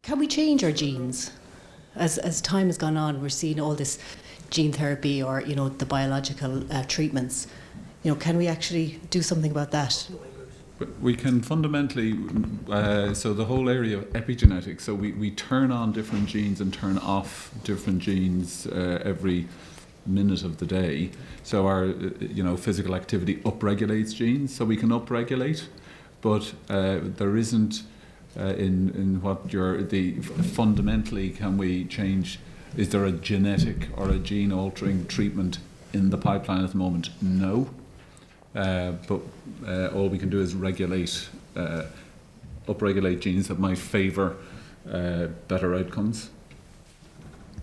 Can we change our genes? As time has gone on, we're seeing all this gene therapy or, the biological treatments. Can we actually do something about that? We can fundamentally, so the whole area of epigenetics, so we turn on different genes and turn off different genes every minute of the day. So our, physical activity upregulates genes, so we can upregulate, but there isn't in what fundamentally can we change, is there a genetic or a gene altering treatment in the pipeline at the moment? No. But all we can do is upregulate genes that might favour better outcomes.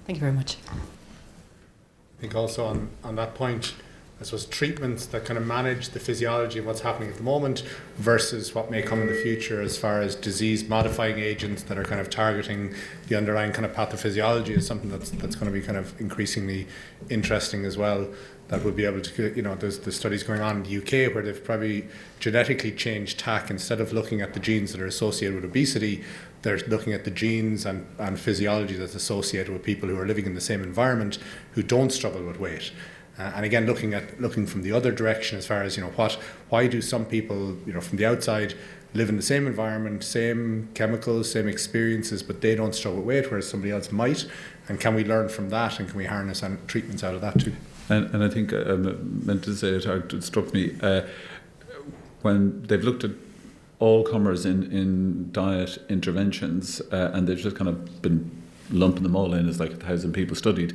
Thank you very much. I think also on that point, I suppose treatments that kind of manage the physiology of what's happening at the moment versus what may come in the future as far as disease modifying agents that are kind of targeting the underlying kind of pathophysiology is something that's going to be kind of increasingly interesting as well. That would be able to, there's studies going on in the UK where they've probably genetically changed TAC. Instead of looking at the genes that are associated with obesity, they're looking at the genes and physiology that's associated with people who are living in the same environment who don't struggle with weight. And again, looking from the other direction as far as, why do some people, from the outside live in the same environment, same chemicals, same experiences, but they don't struggle with weight, whereas somebody else might? And can we learn from that, and can we harness treatments out of that too? And I think I meant to say it struck me, when they've looked at all comers in diet interventions, and they've just kind of been lumping them all in as like 1,000 people studied,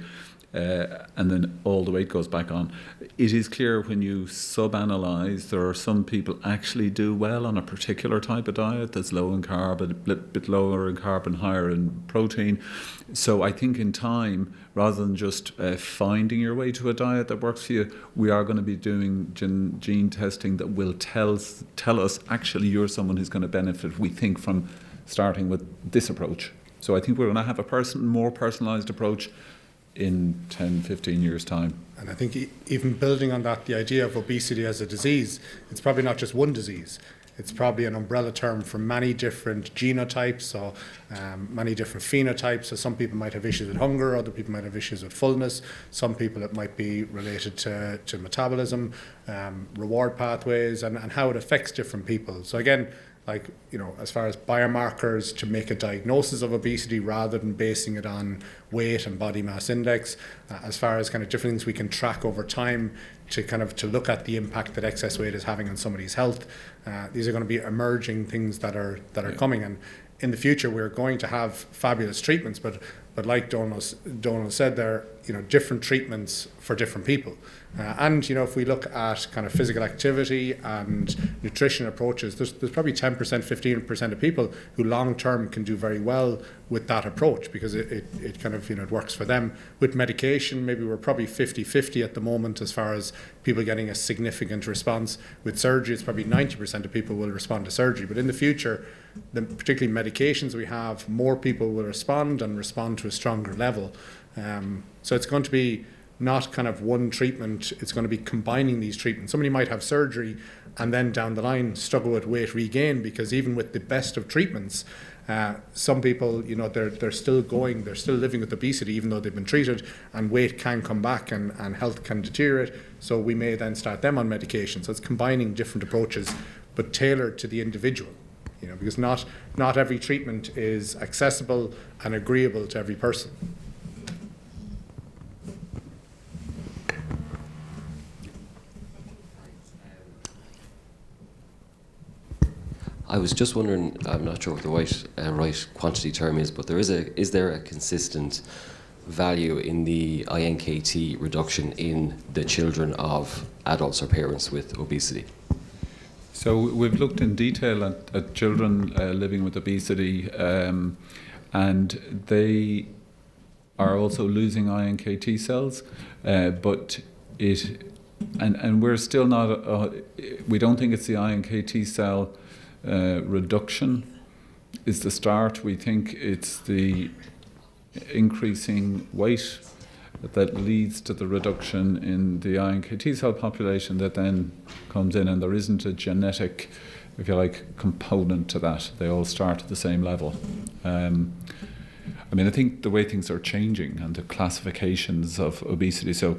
and then all the weight goes back on. It is clear when you sub-analyse, there are some people actually do well on a particular type of diet that's low in carb, a bit lower in carb and higher in protein. So I think in time, rather than just finding your way to a diet that works for you, we are going to be doing gene testing that will tell us actually you're someone who's going to benefit, we think, from starting with this approach. So I think we're going to have a more personalised approach in 10, 15 years' time. And I think even building on that, the idea of obesity as a disease, it's probably not just one disease. It's probably an umbrella term for many different genotypes or many different phenotypes. So some people might have issues with hunger, other people might have issues with fullness. Some people it might be related to metabolism, reward pathways, and how it affects different people. So again, as far as biomarkers to make a diagnosis of obesity rather than basing it on weight and body mass index, as far as kind of different things we can track over time to look at the impact that excess weight is having on somebody's health. These are going to be emerging things that are coming, and in the future we're going to have fabulous treatments, but like Donal said, there are different treatments for different people. And if we look at kind of physical activity and nutrition approaches, there's probably 10%, 15% of people who long term can do very well with that approach because it kind of it works for them. With medication, maybe we're probably 50-50 at the moment as far as people getting a significant response. With surgery, it's probably 90% of people will respond to surgery. But in the future, particularly medications we have, more people will respond to a stronger level. So it's going to be not kind of one treatment, it's going to be combining these treatments. Somebody might have surgery and then down the line struggle with weight regain because even with the best of treatments, some people, they're still living with obesity even though they've been treated, and weight can come back and health can deteriorate. So we may then start them on medication. So it's combining different approaches but tailored to the individual, because not every treatment is accessible and agreeable to every person. I was just wondering, I'm not sure what the right quantity term is, but is there a consistent value in the INKT reduction in the children of adults or parents with obesity? So we've looked in detail at children living with obesity, and they are also losing iNKT cells, but we're still not. We don't think it's the iNKT cell reduction is the start. We think it's the increasing weight that leads to the reduction in the iNKT cell population that then comes in, and there isn't a genetic if you like, component to that. They all start at the same level. I mean, I think the way things are changing and the classifications of obesity. So,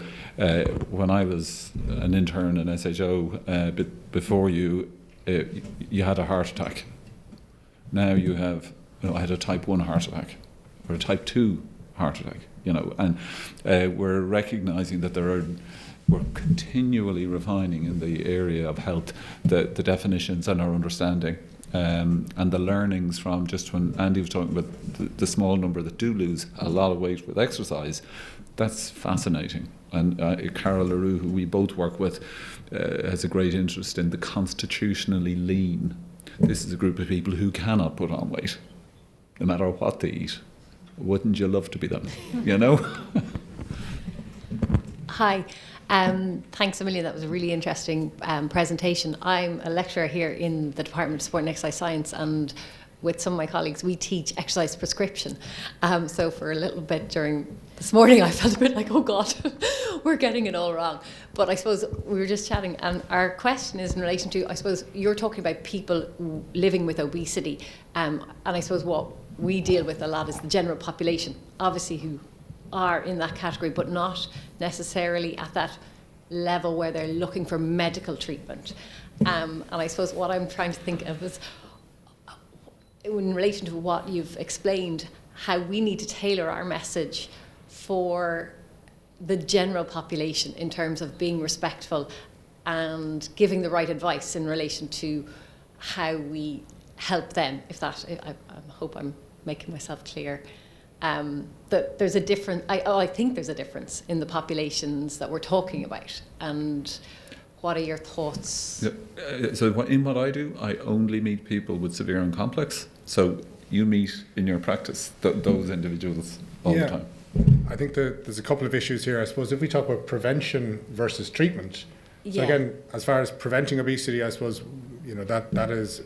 when I was an intern in SHO, before you had a heart attack. Now you have, I had a type 1 heart attack or a type 2 heart attack, and we're recognizing that we're continually refining in the area of health the definitions and our understanding. And the learnings from just when Andy was talking about the small number that do lose a lot of weight with exercise, that's fascinating. And Carol LaRue, who we both work with, has a great interest in the constitutionally lean. This is a group of people who cannot put on weight, no matter what they eat. Wouldn't you love to be them, Hi. Thanks a million. That was a really interesting presentation. I'm a lecturer here in the Department of Sport and Exercise Science, and with some of my colleagues, we teach exercise prescription. So for a little bit during this morning, I felt a bit like, oh God, we're getting it all wrong. But I suppose we were just chatting, and our question is in relation to, I suppose you're talking about people living with obesity, and I suppose what we deal with a lot is the general population, obviously, who are in that category, but not necessarily at that level where they're looking for medical treatment. And I suppose what I'm trying to think of is, in relation to what you've explained, how we need to tailor our message for the general population in terms of being respectful and giving the right advice in relation to how we help them. I hope I'm making myself clear. That there's a difference. I think there's a difference in the populations that we're talking about. And what are your thoughts? Yeah. So in what I do, I only meet people with severe and complex. So you meet in your practice those individuals all the time. I think that there's a couple of issues here. I suppose if we talk about prevention versus treatment. So again, as far as preventing obesity, I suppose that is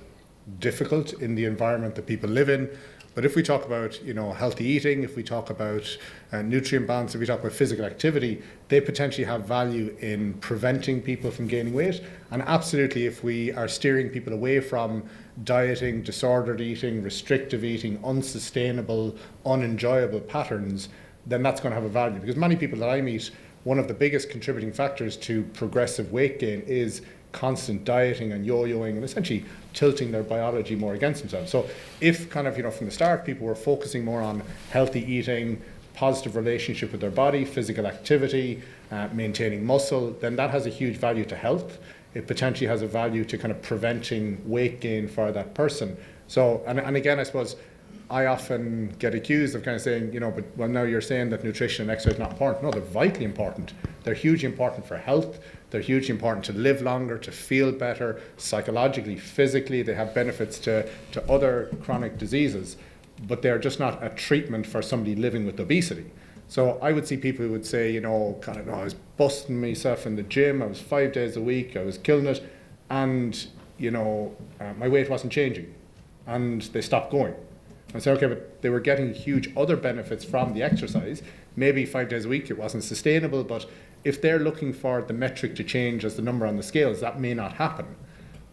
difficult in the environment that people live in. But if we talk about healthy eating, if we talk about nutrient balance, if we talk about physical activity, they potentially have value in preventing people from gaining weight. And absolutely, if we are steering people away from dieting, disordered eating, restrictive eating, unsustainable, unenjoyable patterns, then that's going to have a value. Because many people that I meet, one of the biggest contributing factors to progressive weight gain is constant dieting and yo-yoing and essentially tilting their biology more against themselves. So if from the start people were focusing more on healthy eating, positive relationship with their body, physical activity, maintaining muscle, then that has a huge value to health. It potentially has a value to kind of preventing weight gain for that person. So, and again, I suppose I often get accused of kind of saying, now you're saying that nutrition and exercise are not important. No, they're vitally important. They're hugely important for health. They're hugely important to live longer, to feel better, psychologically, physically. They have benefits to other chronic diseases, but they're just not a treatment for somebody living with obesity. So I would see people who would say, I was busting myself in the gym, I was 5 days a week, I was killing it, and, my weight wasn't changing, and they stopped going. I say, okay, but they were getting huge other benefits from the exercise. Maybe 5 days a week it wasn't sustainable, but if they're looking for the metric to change as the number on the scales, that may not happen.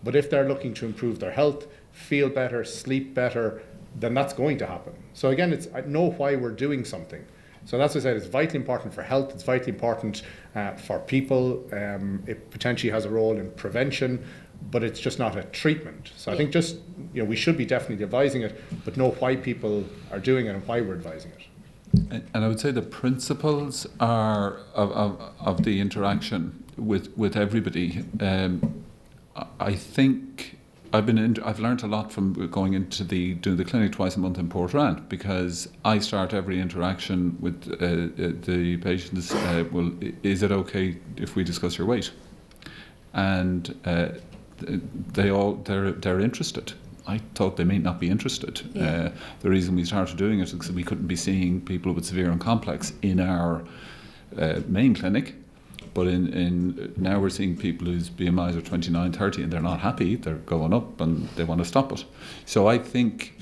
But if they're looking to improve their health, feel better, sleep better, then that's going to happen. So again, I know why we're doing something. So that's what I said, it's vitally important for health, it's vitally important for people. It potentially has a role in prevention, but it's just not a treatment. So I think we should be definitely advising it, but know why people are doing it and why we're advising it. And I would say the principles are of the interaction with everybody. I think I've learned a lot from going into doing the clinic twice a month in Portrand, because I start every interaction with the patients. Well, is it okay if we discuss your weight? And they're interested. I thought they may not be interested. Yeah. The reason we started doing it is because we couldn't be seeing people with severe and complex in our main clinic, but in now we're seeing people whose BMIs are 29, 30 and they're not happy, they're going up and they want to stop it. So I think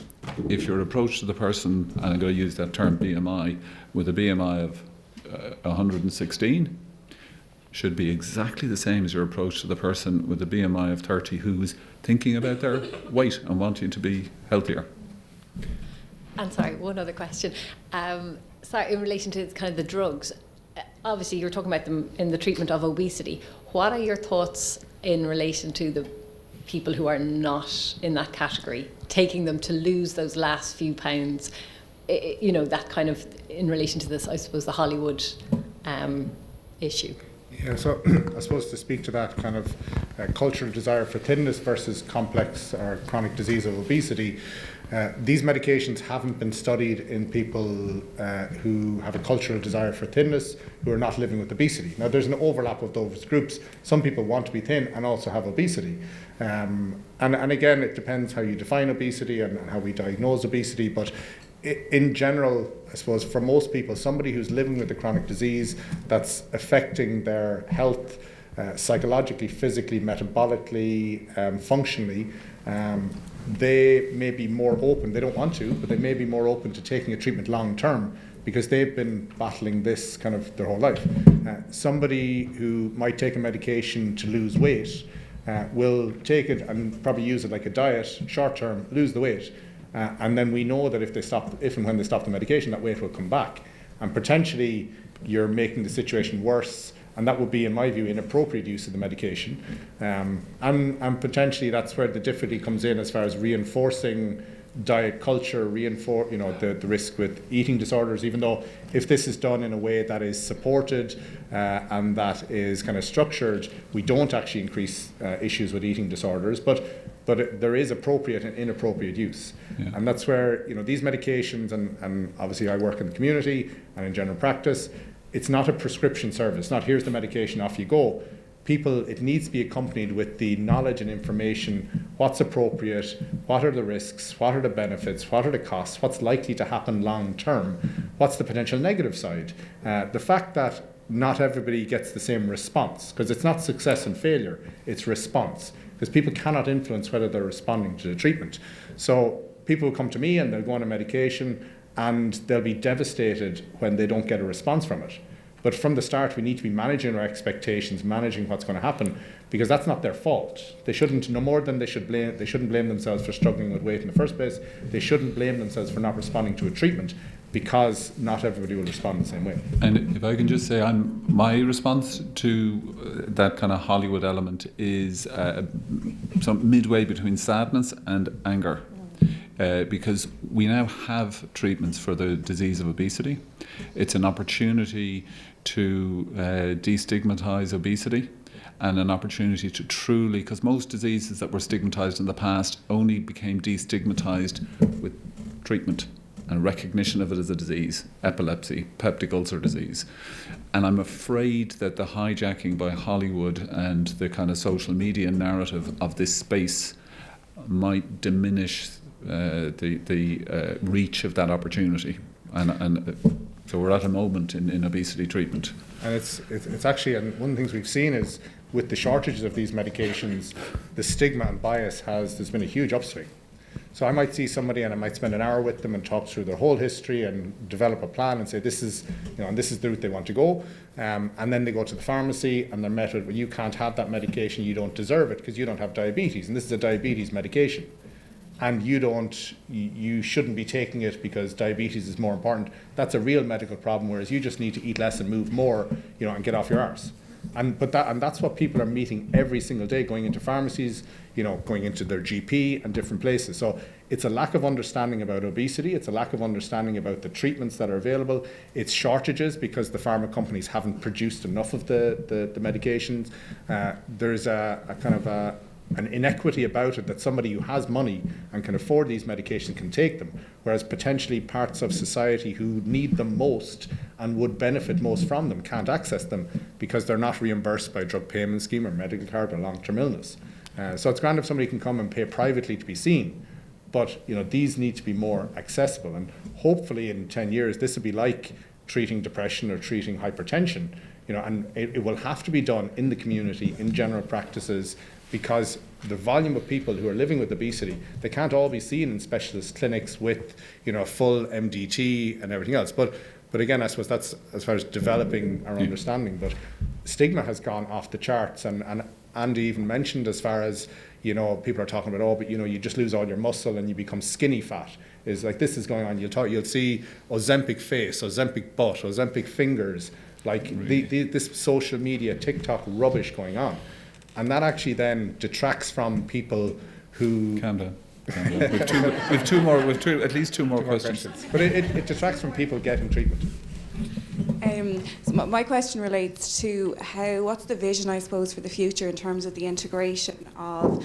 if your approach to the person, and I'm going to use that term BMI, with a BMI of 116, should be exactly the same as your approach to the person with a BMI of 30 who's thinking about their weight and wanting to be healthier. And sorry, one other question. Sorry, in relation to kind of the drugs, obviously you're talking about them in the treatment of obesity. What are your thoughts in relation to the people who are not in that category, taking them to lose those last few pounds, you know, that kind of, in relation to this, I suppose, the Hollywood issue? Yeah, so I suppose to speak to that kind of cultural desire for thinness versus complex or chronic disease of obesity, these medications haven't been studied in people who have a cultural desire for thinness, who are not living with obesity. Now, there's an overlap of those groups. Some people want to be thin and also have obesity. And again, it depends how you define obesity and how we diagnose obesity, but in general, I suppose for most people, somebody who's living with a chronic disease that's affecting their health psychologically, physically, metabolically, functionally, they may be more open, they don't want to, but they may be more open to taking a treatment long term because they've been battling this kind of their whole life. Somebody who might take a medication to lose weight will take it and probably use it like a diet, short term, lose the weight. And then we know that if and when they stop the medication, that weight will come back. And potentially you're making the situation worse, and that would be, in my view, inappropriate use of the medication. And potentially that's where the difficulty comes in as far as reinforcing diet culture, the risk with eating disorders, even though if this is done in a way that is supported and that is kind of structured, we don't actually increase issues with eating disorders. But there is appropriate and inappropriate use. Yeah. And that's where, these medications, and obviously I work in the community and in general practice, it's not a prescription service, not here's the medication, off you go. It needs to be accompanied with the knowledge and information, what's appropriate, what are the risks, what are the benefits, what are the costs, what's likely to happen long term, what's the potential negative side. The fact that not everybody gets the same response, because it's not success and failure, it's response. Because people cannot influence whether they're responding to the treatment. So people will come to me and they'll go on a medication and they'll be devastated when they don't get a response from it. But from the start, we need to be managing our expectations, managing what's going to happen, because that's not their fault. They shouldn't, no more than they shouldn't blame themselves for struggling with weight in the first place. They shouldn't blame themselves for not responding to a treatment, because not everybody will respond the same way. And if I can just say, my response to that kind of Hollywood element is some midway between sadness and anger. Because we now have treatments for the disease of obesity. It's an opportunity to destigmatize obesity, and an opportunity to truly, because most diseases that were stigmatized in the past only became destigmatized with treatment and recognition of it as a disease, epilepsy, peptic ulcer disease. And I'm afraid that the hijacking by Hollywood and the kind of social media narrative of this space might diminish the reach of that opportunity. And so we're at a moment in obesity treatment. And it's actually, and one of the things we've seen is with the shortages of these medications, the stigma and bias there's been a huge upswing. So I might see somebody and I might spend an hour with them and talk through their whole history and develop a plan and say this is the route they want to go. And then they go to the pharmacy and they're met with, well, you can't have that medication, you don't deserve it because you don't have diabetes, and this is a diabetes medication. And you shouldn't be taking it because diabetes is more important. That's a real medical problem, whereas you just need to eat less and move more, and get off your arse. And that's what people are meeting every single day, going into pharmacies, going into their GP and different places. So it's a lack of understanding about obesity. It's a lack of understanding about the treatments that are available. It's shortages because the pharma companies haven't produced enough of the medications. There's a kind of an inequity about it, that somebody who has money and can afford these medications can take them, whereas potentially parts of society who need them most and would benefit most from them can't access them because they're not reimbursed by a drug payment scheme or medical card or long-term illness. So it's grand if somebody can come and pay privately to be seen, but these need to be more accessible, and hopefully in 10 years this will be like treating depression or treating hypertension, and it will have to be done in the community, in general practices, because the volume of people who are living with obesity, they can't all be seen in specialist clinics with full MDT and everything else. But But again, I suppose that's as far as developing our understanding. But stigma has gone off the charts, and Andy even mentioned as far as, people are talking about, but you just lose all your muscle and you become skinny fat. Is like, this is going on. You'll see Ozempic face, Ozempic butt, Ozempic fingers, like really? This social media TikTok rubbish going on, and that actually then detracts from people who. Calm down. We've at least two more questions. But it detracts from people getting treatment. So my question relates to what's the vision, I suppose, for the future in terms of the integration of,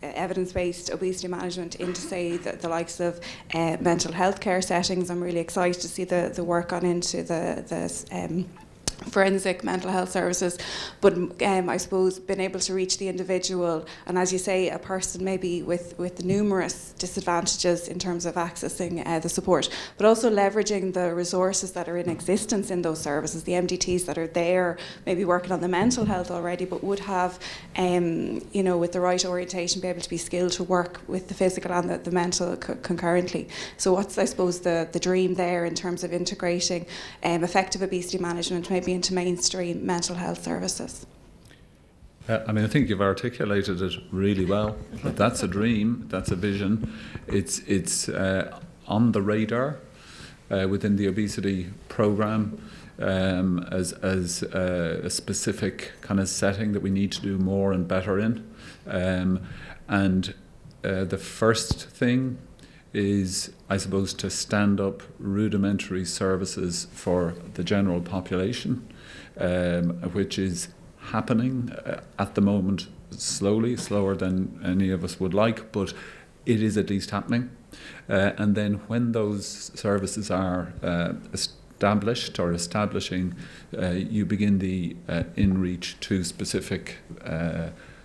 evidence-based obesity management into, say, the likes of mental health care settings. I'm really excited to see the work on into the forensic mental health services, but I suppose being able to reach the individual, and as you say, a person maybe with numerous disadvantages in terms of accessing the support, but also leveraging the resources that are in existence in those services, the MDTs that are there, maybe working on the mental health already, but would have, with the right orientation, be able to be skilled to work with the physical and the mental concurrently. So what's, I suppose, the dream there in terms of integrating effective obesity management maybe into mainstream mental health services? I think you've articulated it really well. That's a dream, that's a vision. It's on the radar within the obesity programme as a specific kind of setting that we need to do more and better in. And the first thing is, I suppose, to stand up rudimentary services for the general population, which is happening at the moment slowly, slower than any of us would like, but it is at least happening. And then when those services are established or establishing, you begin the in-reach to specific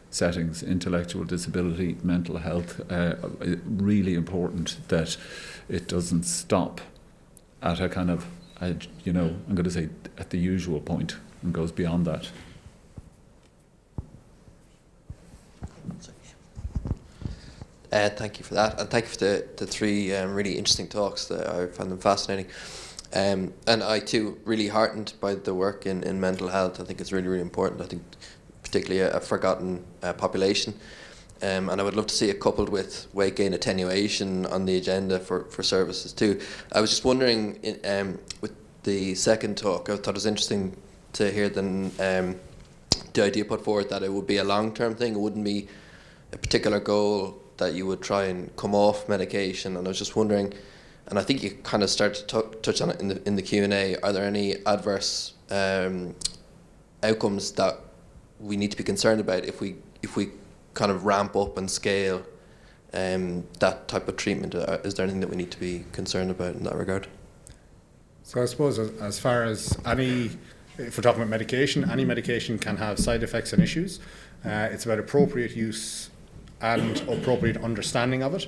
settings, intellectual disability, mental health. Really important that it doesn't stop at a kind of, I'm going to say at the usual point and goes beyond that. Thank you for that, and thank you for the three really interesting talks. I found them fascinating. And I too really heartened by the work in mental health. I think it's really, really important. I think particularly a forgotten population. And I would love to see it coupled with weight gain attenuation on the agenda for services too. I was just wondering, with the second talk, I thought it was interesting to hear the idea put forward that it would be a long-term thing. It wouldn't be a particular goal that you would try and come off medication. And I was just wondering, and I think you kind of started to touch on it in the Q&A, are there any adverse outcomes that we need to be concerned about if we kind of ramp up and scale that type of treatment? Is there anything that we need to be concerned about in that regard? So I suppose as far as if we're talking about medication, any medication can have side effects and issues. It's about appropriate use and appropriate understanding of it.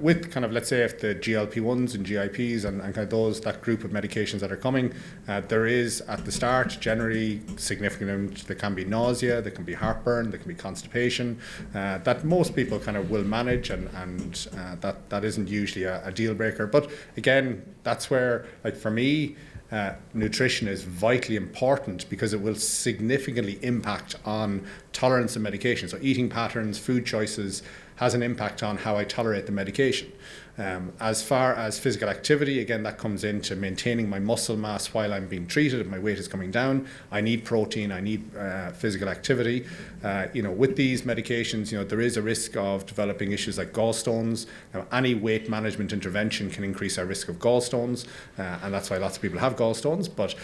With kind of, let's say, if the GLP-1s and GIPs and kind of that group of medications that are coming, there is at the start generally significant, there can be nausea, there can be heartburn, there can be constipation, that most people kind of will manage, and that isn't usually a deal breaker. But again, that's where, like for me, nutrition is vitally important because it will significantly impact on tolerance of medication. So eating patterns, food choices has an impact on how I tolerate the medication. As far as physical activity, again, that comes into maintaining my muscle mass while I'm being treated. If my weight is coming down, I need protein, I need physical activity. With these medications, there is a risk of developing issues like gallstones. Now, any weight management intervention can increase our risk of gallstones, and that's why lots of people have gallstones. But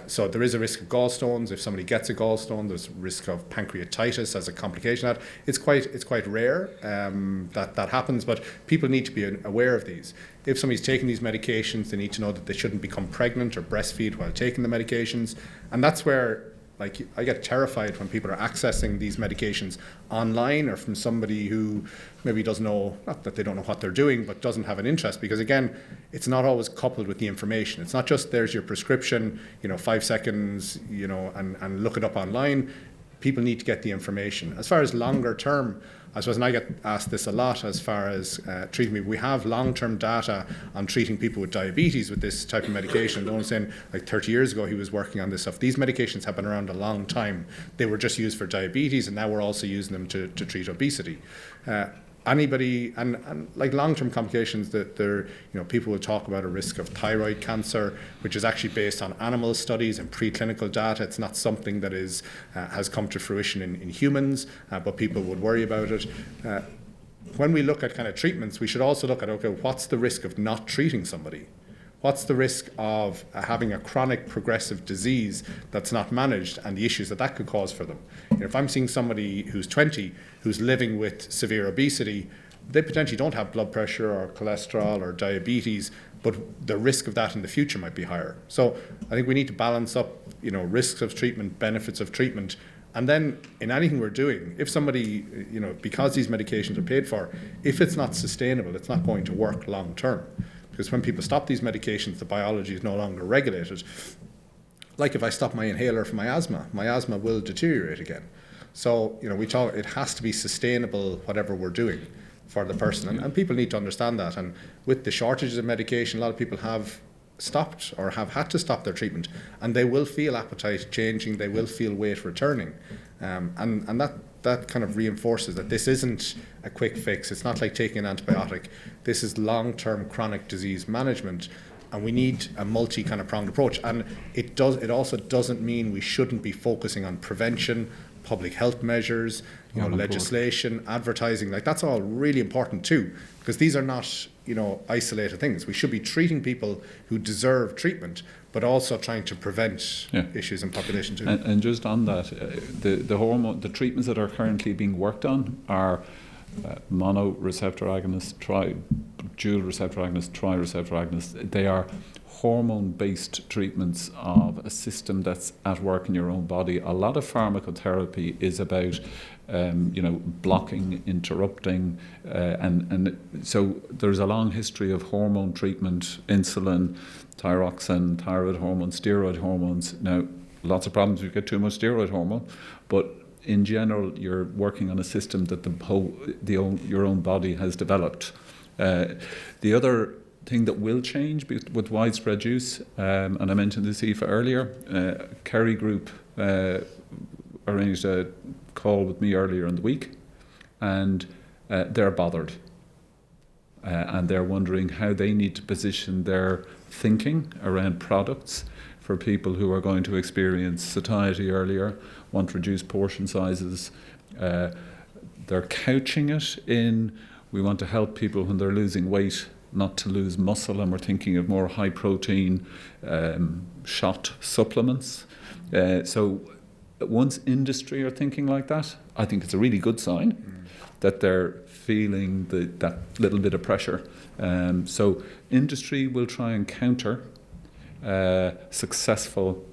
so there is a risk of gallstones. If somebody gets a gallstone, there's a risk of pancreatitis as a complication of that. It's quite rare that happens, but people need to be aware of these. If somebody's taking these medications, they need to know that they shouldn't become pregnant or breastfeed while taking the medications. And that's where, like, I get terrified when people are accessing these medications online or from somebody who maybe doesn't know, not that they don't know what they're doing, but doesn't have an interest. Because again, it's not always coupled with the information. It's not just there's your prescription, 5 seconds, and look it up online. people need to get the information. As far as longer term, I suppose, and I get asked this a lot as far as treating people. We have long-term data on treating people with diabetes with this type of medication. No one's saying, like 30 years ago he was working on this stuff. These medications have been around a long time. They were just used for diabetes, and now we're also using them to treat obesity. Anybody, and like long-term complications, that there, people will talk about a risk of thyroid cancer, which is actually based on animal studies and preclinical data. It's not something that is has come to fruition in humans, but people would worry about it. When we look at kind of treatments, we should also look at, okay, what's the risk of not treating somebody? What's the risk of having a chronic progressive disease that's not managed, and the issues that could cause for them? If I'm seeing somebody who's 20 who's living with severe obesity, they potentially don't have blood pressure or cholesterol or diabetes, but the risk of that in the future might be higher. So I think we need to balance up, risks of treatment, benefits of treatment. And then in anything we're doing, if somebody, because these medications are paid for, if it's not sustainable, it's not going to work long term. Because when people stop these medications, the biology is no longer regulated. Like if I stop my inhaler for my asthma will deteriorate again. So, we talk, it has to be sustainable, whatever we're doing for the person. And people need to understand that. And with the shortages of medication, a lot of people have stopped or have had to stop their treatment. And they will feel appetite changing, they will feel weight returning. And that kind of reinforces that this isn't a quick fix. It's not like taking an antibiotic. This is long-term chronic disease management, and we need a multi kind of pronged approach. And it also doesn't mean we shouldn't be focusing on prevention, public health measures, legislation, advertising. Like, that's all really important too, because these are not isolated things. We should be treating people who deserve treatment, but also trying to prevent issues in population too. And just on that, the treatments that are currently being worked on are monoreceptor agonists, dual receptor agonists, trireceptor agonists. They are hormone-based treatments of a system that's at work in your own body. A lot of pharmacotherapy is about blocking, interrupting, and so there's a long history of hormone treatment, insulin, thyroxine, thyroid hormone, steroid hormones. Now, lots of problems if you get too much steroid hormone, but in general, you're working on a system that your own body has developed. The other thing that will change with widespread use, and I mentioned this, Aoife, earlier, Kerry Group arranged a call with me earlier in the week, and they're bothered. And they're wondering how they need to position their thinking around products for people who are going to experience satiety earlier, want reduced portion sizes. They're couching it in, we want to help people when they're losing weight not to lose muscle, and we're thinking of more high protein shot supplements. So once industry are thinking like that, I think it's a really good sign that they're feeling that little bit of pressure. So industry will try and counter successful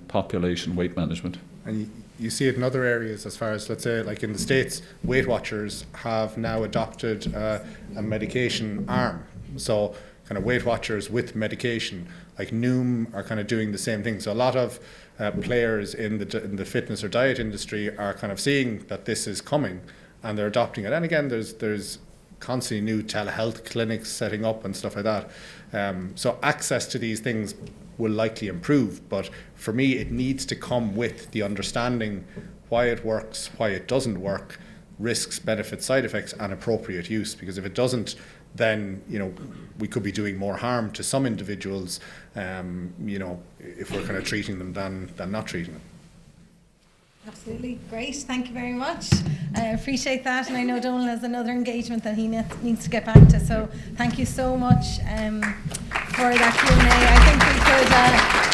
population weight management. And you see it in other areas, as far as, let's say, like in the States, Weight Watchers have now adopted a medication arm. So kind of Weight Watchers with medication, like Noom are kind of doing the same thing. So a lot of players in the fitness or diet industry are kind of seeing that this is coming, and they're adopting it. And again, there's constantly new telehealth clinics setting up and stuff like that. So access to these things will likely improve, but for me it needs to come with the understanding why it works, why it doesn't work, risks, benefits, side effects, and appropriate use. Because if it doesn't, then we could be doing more harm to some individuals, if we're kind of treating them than not treating them. Absolutely. Great. Thank you very much. I appreciate that. And I know Donal has another engagement that he needs to get back to. So thank you so much for that Q&A. I think we could